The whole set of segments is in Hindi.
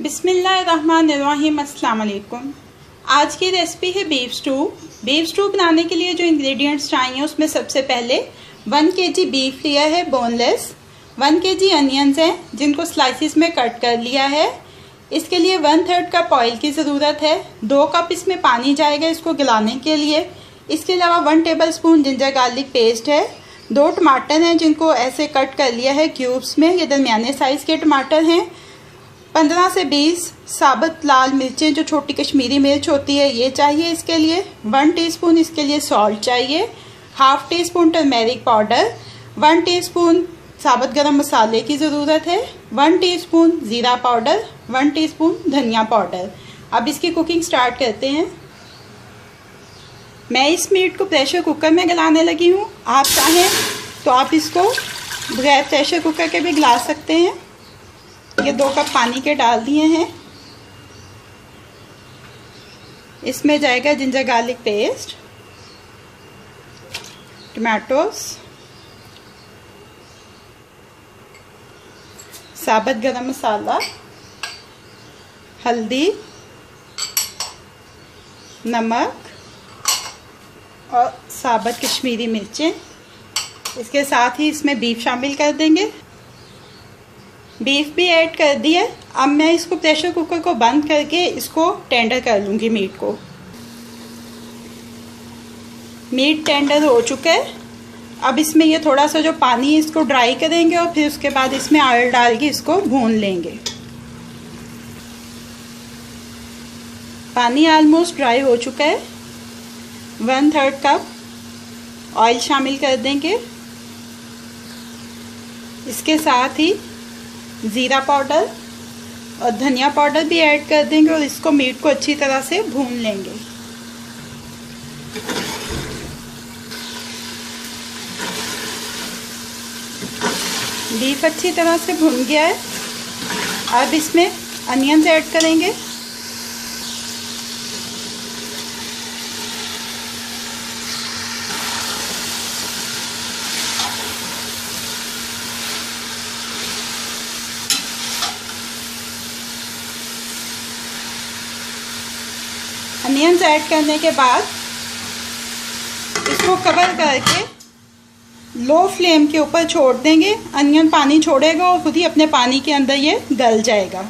बिस्मिल्लाहिर्रहमानिर्रहीम। अस्सलाम वालेकुम। आज की रेसिपी है बीफ स्टू। बीफ स्टू बनाने के लिए जो इंग्रेडिएंट्स चाहिए उसमें सबसे पहले 1 kg बीफ लिया है बोनलेस, 1 kg अनियंस हैं जिनको स्लाइसिस में कट कर लिया है। इसके लिए 1/3 कप ऑयल की ज़रूरत है। 2 कप इसमें पानी जाएगा इसको गलाने के लिए। इसके अलावा 1 टेबलस्पून जिंजर गार्लिक पेस्ट है। 2 टमाटर हैं जिनको ऐसे कट कर लिया है क्यूब्स में, ये दरमियाने साइज़ के टमाटर हैं। 15 से 20 साबुत लाल मिर्चें जो छोटी कश्मीरी मिर्च होती है ये चाहिए इसके लिए। 1 टीस्पून इसके लिए सॉल्ट चाहिए। 1/2 टीस्पून टर्मेरिक पाउडर, 1 टीस्पून साबुत गरम मसाले की ज़रूरत है, 1 टीस्पून ज़ीरा पाउडर, 1 टीस्पून धनिया पाउडर। अब इसकी कुकिंग स्टार्ट करते हैं। मैं इस मीट को प्रेशर कुकर में गलाने लगी हूँ। आप चाहें तो आप इसको बगैर प्रेशर कुकर के भी गला सकते हैं। ये 2 कप पानी के डाल दिए हैं। इसमें जाएगा जिंजर गार्लिक पेस्ट, टमाटोस, साबुत गरम मसाला, हल्दी, नमक और साबुत कश्मीरी मिर्चें। इसके साथ ही इसमें बीफ शामिल कर देंगे। बीफ भी ऐड कर दिया। अब मैं इसको प्रेशर कुकर को बंद करके इसको टेंडर कर लूँगी मीट को। मीट टेंडर हो चुका है। अब इसमें ये थोड़ा सा जो पानी है इसको ड्राई करेंगे और फिर उसके बाद इसमें ऑयल डाल के इसको भून लेंगे। पानी ऑलमोस्ट ड्राई हो चुका है। 1/3 कप ऑयल शामिल कर देंगे। इसके साथ ही ज़ीरा पाउडर और धनिया पाउडर भी ऐड कर देंगे और इसको मीट को अच्छी तरह से भून लेंगे। बीफ अच्छी तरह से भुन गया है। अब इसमें अनियंस ऐड करेंगे। अनियंस ऐड करने के बाद इसको कवर करके लो फ्लेम के ऊपर छोड़ देंगे। अनियन पानी छोड़ेगा और खुद ही अपने पानी के अंदर ये गल जाएगा।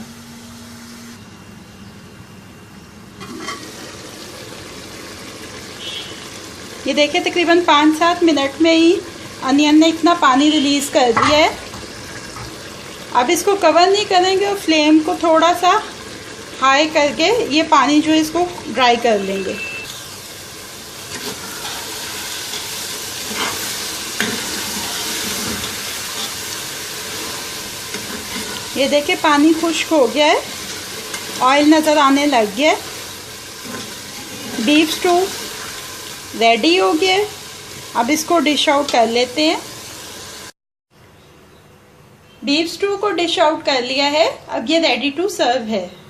ये देखिए तकरीबन 5-7 मिनट में ही अनियन ने इतना पानी रिलीज़ कर दिया है। अब इसको कवर नहीं करेंगे और फ्लेम को थोड़ा सा हाई करके ये पानी जो है इसको ड्राई कर लेंगे। ये देखिए पानी खुश्क हो गया है, ऑयल नज़र आने लग गया है। बीफ स्टू रेडी हो गया है। अब इसको डिश आउट कर लेते हैं। बीफ स्टू को डिश आउट कर लिया है। अब ये रेडी टू सर्व है।